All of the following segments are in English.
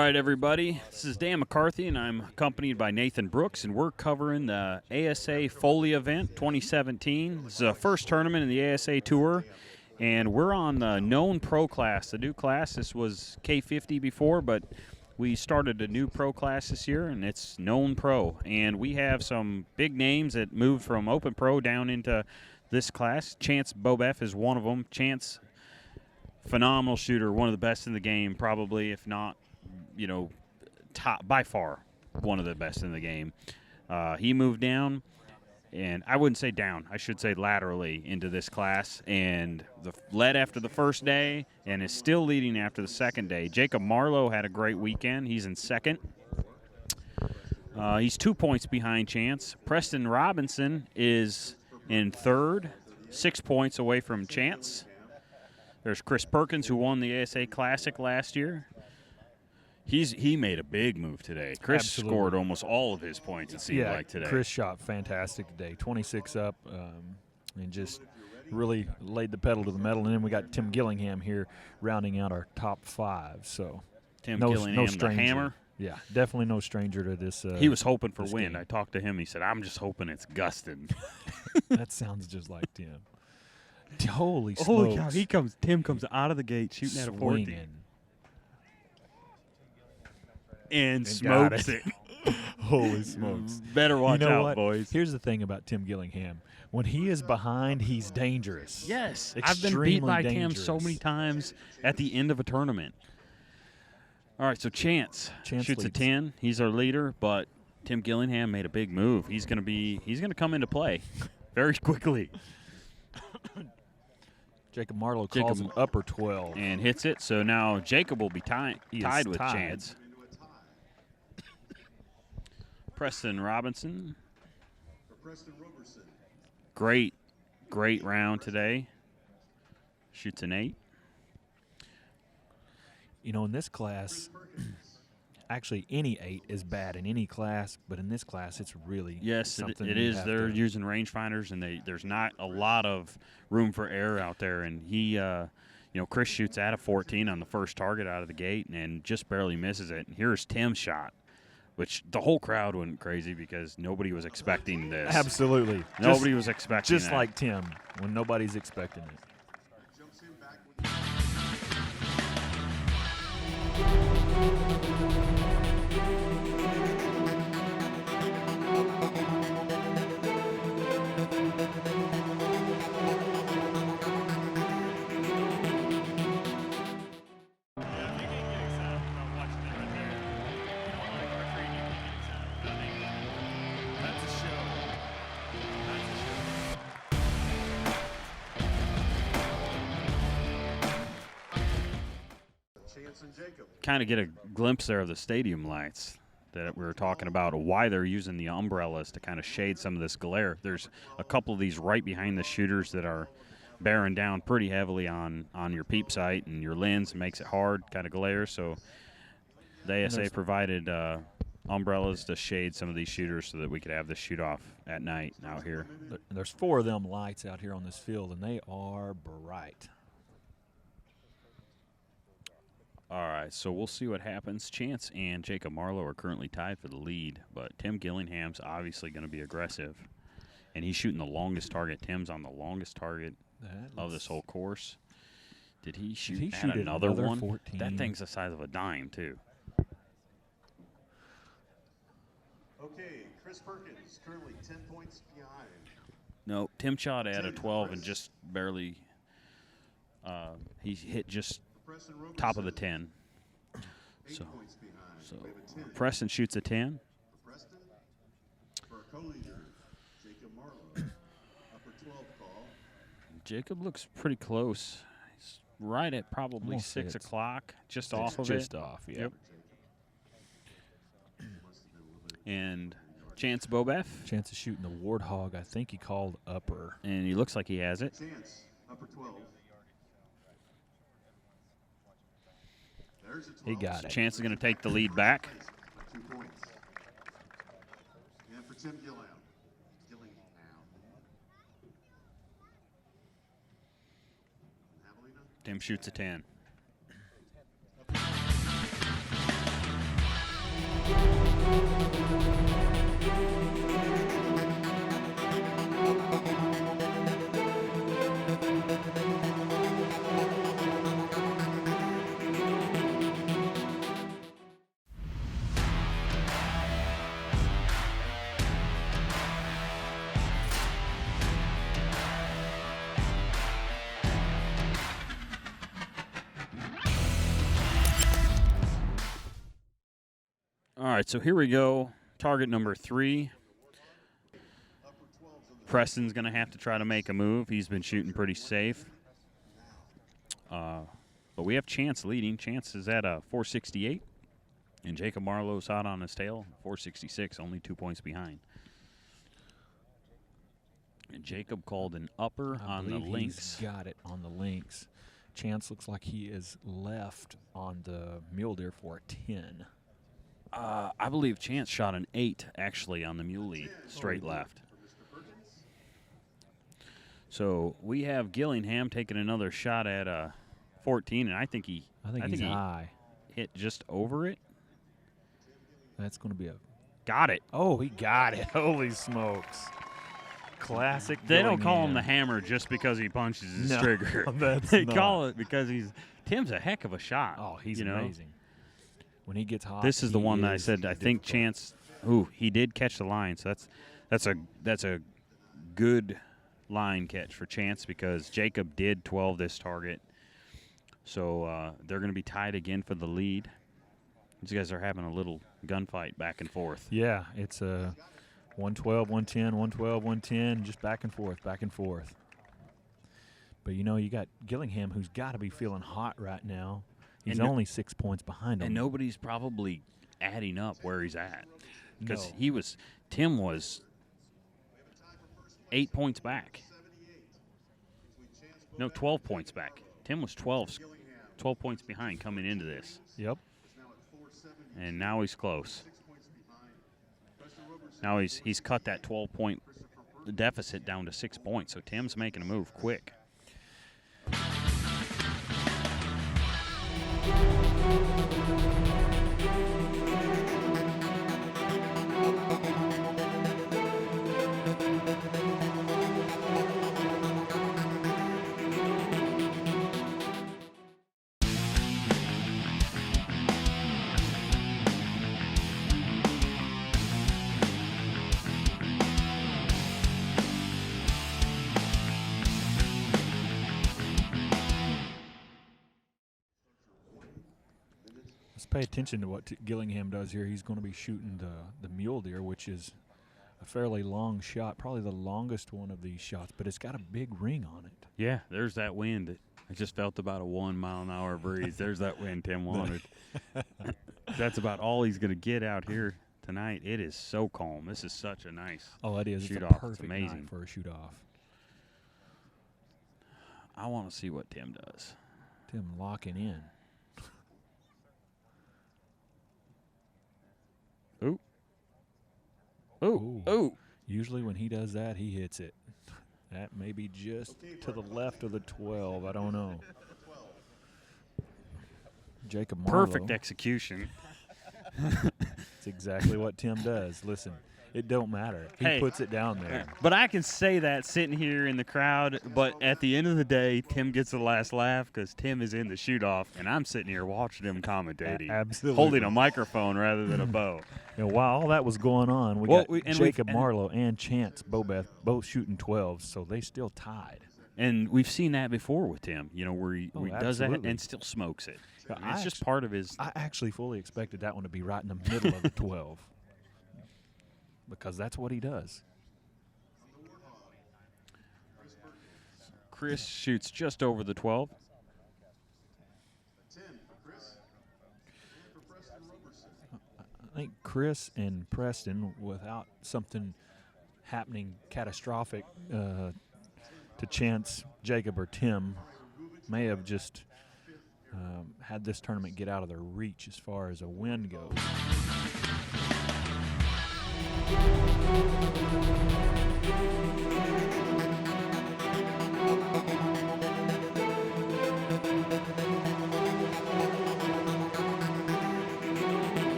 right, everybody. This is Dan McCarthy, and I'm accompanied by Nathan Brooks, and we're covering the ASA Foley event 2017. This is the first tournament in the ASA Tour, and we're on the Known Pro class, the new class. This was K50 before, but we started a new pro class this year, and it's Known Pro. And we have some big names that moved from Open Pro down into this class. Chance beaubouef is one of them. Chance, phenomenal shooter, one of the best in the game, probably, if not, you know, top by far, one of the best in the game. He moved down, and I wouldn't say down, I should say laterally into this class, and led after the first day and is still leading after the second day. Jacob Marlow had a great weekend. He's in second. He's 2 points behind Chance. Preston Robinson is in third, 6 points away from Chance. There's Chris Perkins, who won the ASA Classic last year. He made a big move today. Chris scored almost all of his points, it seemed like today. Chris shot fantastic today, 26 up, and just really laid the pedal to the metal. And then we got Tim Gillingham here rounding out our top five. So Tim Gillingham, the hammer. Yeah, definitely no stranger to this. He was hoping for wind. game. I talked to him. He said, "I'm just hoping it's gusting." That sounds just like Tim. Holy smokes. Holy cow, Tim comes out of the gate shooting at a 14. Swinging. And smokes it. Holy smokes. Better watch out, what? boys. Here's the thing about Tim Gillingham. When he is behind, he's dangerous. Yes. Extremely I've been beat by Tim dangerous. so many times at the end of a tournament. All right, so Chance shoots leads. a 10. He's our leader, but Tim Gillingham made a big move. He's going to come into play very quickly. Jacob Marlow calls an upper 12. And hits it, so now Jacob will be tied with Chance. Preston Robinson. Great round today. Shoots an 8. You know, in this class, actually any 8 is bad in any class, but in this class it's really something it you is. have They're to- using rangefinders, and there's not a lot of room for error out there. And he, Chris shoots at a 14 on the first target out of the gate and just barely misses it. And here's Tim's shot, which the whole crowd went crazy because nobody was expecting this. Absolutely. Nobody was expecting Just that. like Tim, when nobody's expecting it. Kind of get a glimpse there of the stadium lights that we were talking about, why they're using the umbrellas to kind of shade some of this glare. There's a couple of these right behind the shooters that are bearing down pretty heavily on your peep sight, and your lens makes it hard, kind of glare. So the ASA provided umbrellas to shade some of these shooters so that we could have this shoot off at night out here. There's 4 of them lights out here on this field, and they are bright. All right, so we'll see what happens. Chance and Jacob Marlow are currently tied for the lead, but Tim Gillingham's obviously going to be aggressive, and he's shooting the longest target. Tim's on the longest target of this whole course. Did he shoot another one? 14? That thing's the size of a dime, too. Okay, Chris Perkins currently 10 points behind. No, Tim shot at a 12 and just barely he hit just top of the 10. So Preston shoots a 10. For our co-leader, Jacob Marlow, upper 12 call. Jacob looks pretty close. He's right at probably 6 o'clock, just off of it. Just off, yeah. Yep. And Chance beaubouef. Chance of shooting the Warthog, I think he called upper. And he looks like he has it. Chance, upper 12. There's a 12. He got it. Chance is going to take the lead back. 2 points. And for Tim Gillingham. Tim shoots a 10. All right, so here we go. Target number 3. Preston's going to have to try to make a move. He's been shooting pretty safe. But we have Chance leading. Chance is at a 468. And Jacob Marlow's hot on his tail, 466, only 2 points behind. And Jacob called an upper on the links. He's got it on the links. Chance looks like he is left on the mule deer for a 10. I believe Chance shot an 8, actually, on the muley, straight left. So we have Gillingham taking another shot at 14, and I think he's high. Hit just over it. That's going to be a... Got it. Oh, he got it. Holy smokes. Classic They don't call him Gillingham. the hammer just because he punches his trigger. That's They not. call it because Tim's a heck of a shot. Oh, he's you know? amazing. When he gets hot, This is the he one that I is said I think difficult. Chance. Ooh, he did catch the line. So that's a good line catch for Chance because Jacob did 12 this target. So they're going to be tied again for the lead. These guys are having a little gunfight back and forth. Yeah, it's a 112, 110, 112, 110, just back and forth, back and forth. But, you know, you got Gillingham, who's got to be feeling hot right now. He's And only 6 points behind him. And nobody's probably adding up where he's at because No. Tim was 8 points back. No, 12 points back. Tim was 12 points behind coming into this. Yep. And now he's close. Now he's cut that 12-point deficit down to 6 points. So Tim's making a move quick. Let's pay attention to what Gillingham does here. He's going to be shooting the mule deer, which is a fairly long shot, probably the longest one of these shots, but it's got a big ring on it. Yeah, there's that wind. I just felt about a 1 mile an hour breeze. There's that wind Tim wanted. That's about all he's going to get out here tonight. It is so calm. This is such a nice Oh, it is. shoot It's a off. It's perfect amazing. night for a shoot off. I want to see what Tim does. Tim locking in. Ooh. Ooh. Ooh. Usually when he does that, he hits it. That may be just to the left of the 12. I don't know. Jacob Marlow. Perfect execution. That's exactly what Tim does. Listen, it don't matter. He puts it down there. But I can say that sitting here in the crowd, but at the end of the day, Tim gets the last laugh because Tim is in the shoot-off, and I'm sitting here watching him commentating. Absolutely. Holding a microphone rather than a bow. And while all that was going on, we Well, got Jacob Marlow and Chance Beaubouef both shooting 12s, so they still tied. And we've seen that before with Tim, you know, where he does that absolutely. and still smokes it. Yeah, I mean, it's just part of his. I actually fully expected that one to be right in the middle of the 12 because that's what he does. Chris shoots just over the 12. I think Chris and Preston, without something happening catastrophic to Chance, Jacob, or Tim, may have just had this tournament get out of their reach as far as a win goes.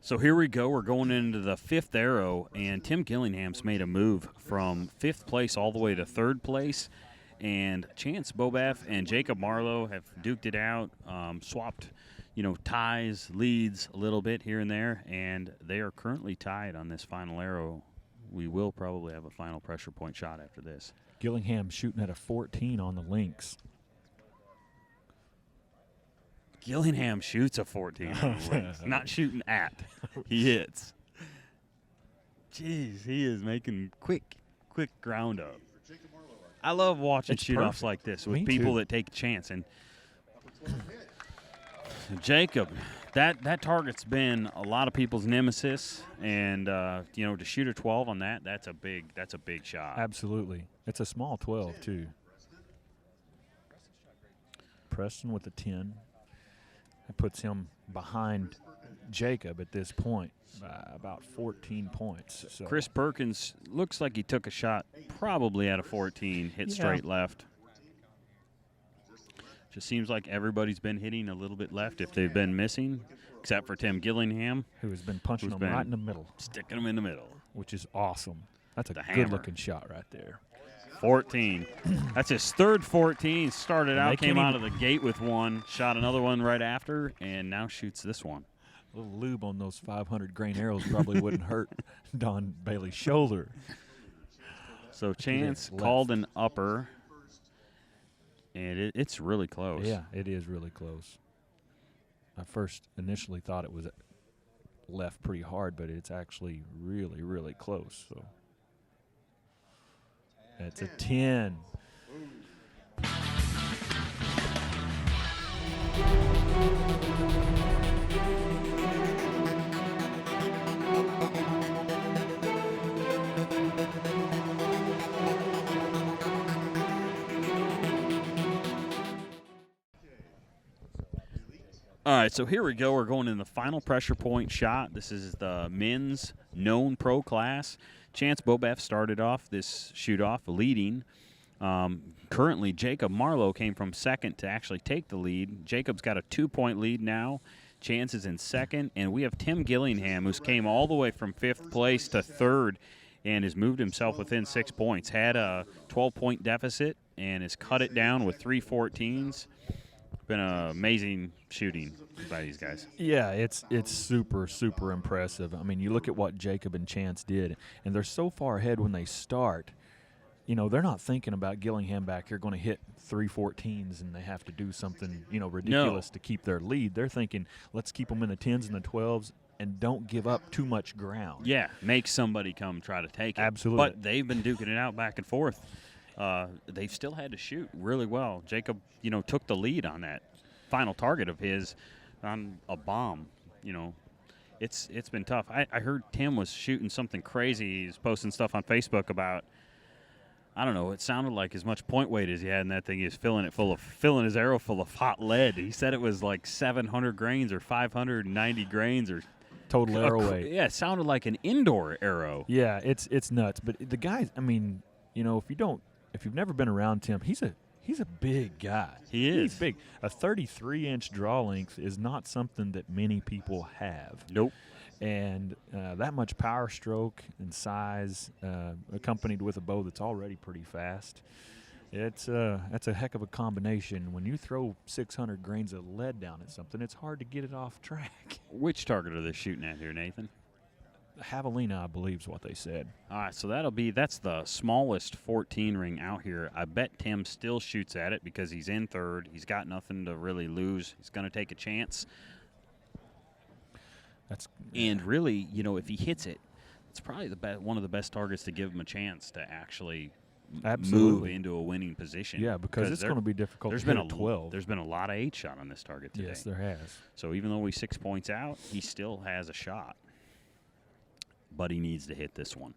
So here we go. We're going into the 5th arrow, and Tim Gillingham's made a move from 5th place all the way to 3rd place. And Chance beaubouef and Jacob Marlow have duked it out, swapped, ties, leads a little bit here and there, and they are currently tied on this final arrow. We will probably have a final pressure point shot after this. Gillingham shooting at a 14 on the links. Gillingham shoots a 14 on the links. Not shooting at. He hits. Jeez, he is making quick ground up. I love watching shoot-offs like this with people that take a chance. And Jacob, that target's been a lot of people's nemesis, and to shoot a 12 on that's a big shot. Absolutely. It's a small 12 too. Preston with a 10. That puts him behind Jacob at this point by about 14 points. So. Chris Perkins looks like he took a shot probably at a 14, hit straight left. Just seems like everybody's been hitting a little bit left if they've been missing, except for Tim Gillingham, who has been punching them right in the middle. Sticking them in the middle. Which is awesome. That's a hammer. Good-looking shot right there. 14. That's his 3rd 14. Started out, came out of the gate with one, shot another one right after, and now shoots this one. A little lube on those 500 grain arrows probably wouldn't hurt Don Bailey's shoulder. So Chance called an upper, and it's really close. Yeah, it is really close. I initially thought it was left pretty hard, but it's actually really, really close. So it's a 10. All right, so here we go. We're going in the final pressure point shot. This is the men's known pro class. Chance beaubouef started off this shoot-off leading. Currently, Jacob Marlow came from 2nd to actually take the lead. Jacob's got a 2-point lead now. Chance is in 2nd, and we have Tim Gillingham, who's came all the way from 5th place to 3rd and has moved himself within 6 points. Had a 12-point deficit and has cut it down with 3 14s. Been amazing shooting by these guys. Yeah, it's super, super impressive. I mean, you look at what Jacob and Chance did, and they're so far ahead when they start. They're not thinking about Gillingham back here going to hit 3 14s and they have to do something, ridiculous to keep their lead. They're thinking, let's keep them in the 10s and the 12s and don't give up too much ground. Yeah, make somebody come try to take it. Absolutely. But they've been duking it out back and forth. They've still had to shoot really well. Jacob, took the lead on that final target of his on a bomb. It's been tough. I heard Tim was shooting something crazy. He was posting stuff on Facebook about, I don't know, it sounded like as much point weight as he had in that thing. He was filling his arrow full of hot lead. He said it was like 700 grains or 590 grains or total arrow weight. Yeah, it sounded like an indoor arrow. Yeah, it's nuts. But the guys, I mean, if you've never been around Tim, he's a big guy. He is. He's big. A 33-inch draw length is not something that many people have. Nope. And that much power stroke and size, accompanied with a bow that's already pretty fast, that's a heck of a combination. When you throw 600 grains of lead down at something, it's hard to get it off track. Which target are they shooting at here, Nathan? Javelina, I believe, is what they said. All right, so that's the smallest 14 ring out here. I bet Tim still shoots at it because he's in 3rd. He's got nothing to really lose. He's going to take a chance. And really, if he hits it, it's probably one of the best targets to give him a chance to actually move into a winning position. Yeah, because it's going to be difficult to hit a 12. There's been a lot of 8 shot on this target today. Yes, there has. So even though he's 6 points out, he still has a shot. But he needs to hit this one.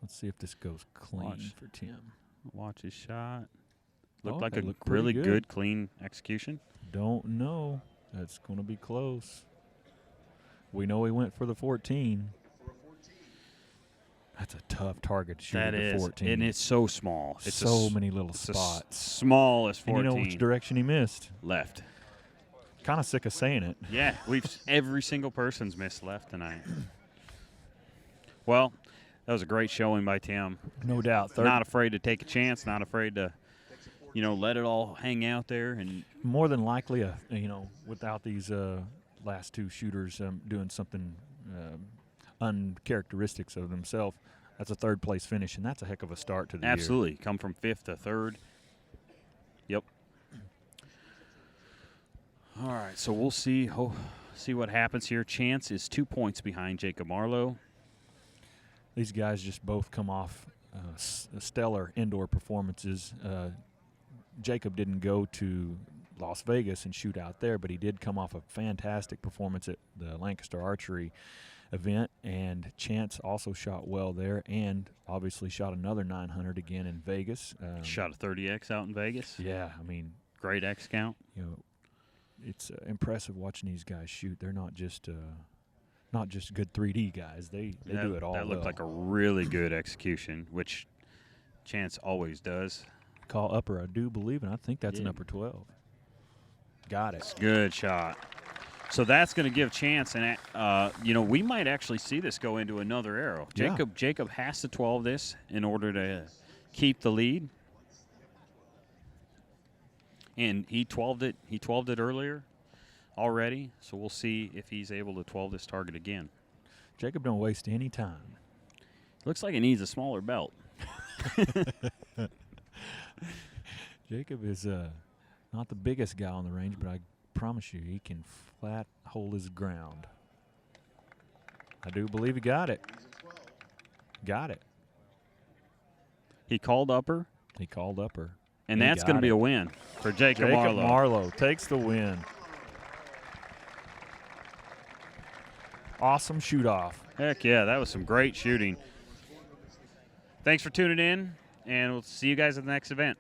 Let's see if this goes clean for Tim. Watch his shot. Looked like a really good, clean execution. Don't know. That's going to be close. We know he went for the 14. That's a tough target to shoot at the 14. And it's so small. It's so many little spots. Smallest 14. And you know which direction he missed? Left. Kind of sick of saying it. Yeah, every single person's missed left tonight. Well, that was a great showing by Tim. No doubt. Not afraid to take a chance, not afraid to, let it all hang out there. And more than likely, without these last two shooters doing something uncharacteristics of themselves, that's a third-place finish, and that's a heck of a start to the year. Absolutely. Come from 5th to 3rd. Yep. All right, so we'll see what happens here. Chance is 2 points behind Jacob Marlow. These guys just both come off stellar indoor performances. Jacob didn't go to Las Vegas and shoot out there, but he did come off a fantastic performance at the Lancaster Archery event, and Chance also shot well there and obviously shot another 900 again in Vegas. Shot a 30X out in Vegas. Yeah, I mean, great X count. It's impressive watching these guys shoot. They're not just good 3D guys. They do it all. That looked like a really good execution, which Chance always does. Call upper, I do believe, and I think that's an upper 12. Got it. It's a good shot. So that's going to give Chance, and we might actually see this go into another arrow. Jacob has to 12 this in order to keep the lead, and he 12'd it. He 12'd it earlier already. So we'll see if he's able to 12 this target again. Jacob don't waste any time. Looks like he needs a smaller belt. Jacob is not the biggest guy on the range, but I promise you he can flat hold his ground. I do believe he got it. Got it. He called upper. He called upper. And that's going to be a win for Jacob Marlow. Jacob Marlow takes the win. Awesome shoot-off. Heck yeah, that was some great shooting. Thanks for tuning in, and we'll see you guys at the next event.